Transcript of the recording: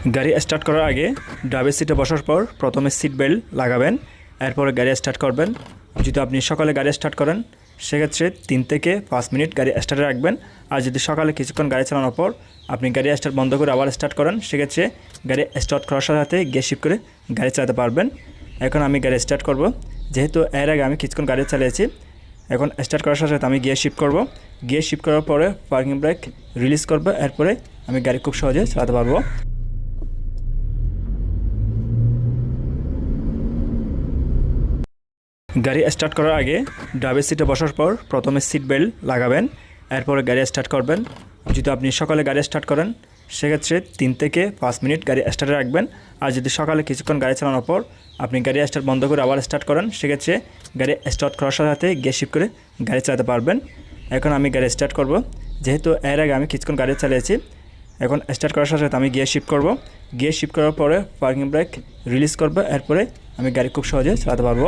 গাড়ি স্টার্ট করার আগে ড্রাইভার সিটে বসার পর প্রথমে সিট বেল্ট লাগাবেন, এরপরে গাড়ি স্টার্ট করবেন। যদি আপনি সকালে গাড়ি স্টার্ট করেন সেক্ষেত্রে 3 থেকে 5 মিনিট গাড়ি স্টার্টে রাখবেন। আর যদি সকালে কিছুক্ষণ গাড়ি চালানোর পর আপনি গাড়ি স্টার্ট বন্ধ করে আবার স্টার্ট করেন সেক্ষেত্রে গাড়ি স্টার্ট করার সাথে সাথে গিয়ার শিফট করে গাড়ি চালাতে পারবেন। এখন আমি গাড়ি স্টার্ট করব, যেহেতু এর আগে আমি কিছুক্ষণ গাড়ি চালিয়েছি। এখন স্টার্ট করার সাথে সাথে আমি গিয়ার শিফট করব। গিয়ার শিফট করার পরে পার্কিং ব্রেক রিলিজ করব, এরপরে আমি গাড়ি খুব সহজে চালাতে পারবো। গাড়ি স্টার্ট করার আগে ড্রাইভার সিটে বসার পর প্রথমে সিট বেল্ট লাগাবেন, এরপরে গাড়ি স্টার্ট করবেন। যদি আপনি সকালে গাড়ি স্টার্ট করেন সেক্ষেত্রে 3 থেকে 5 মিনিট গাড়ি স্টার্টে রাখবেন। আর যদি সকালে কিছুক্ষণ গাড়ি চালানোর পর আপনি গাড়ি স্টার্ট বন্ধ করে আবার স্টার্ট করেন সেক্ষেত্রে গাড়ি স্টার্ট করার সাথে সাথে গিয়ার শিফট করে গাড়ি চালাতে পারবেন। এখন আমি গাড়ি স্টার্ট করব, যেহেতু এর আগে আমি কিছুক্ষণ গাড়ি চালিয়েছি। এখন স্টার্ট করার সাথে সাথে আমি গিয়ার শিফট করব। গিয়ার শিফট করার পরে পার্কিং ব্রেক রিলিজ করব, এরপরে আমি গাড়ি খুব সহজে চালাতে পারবো।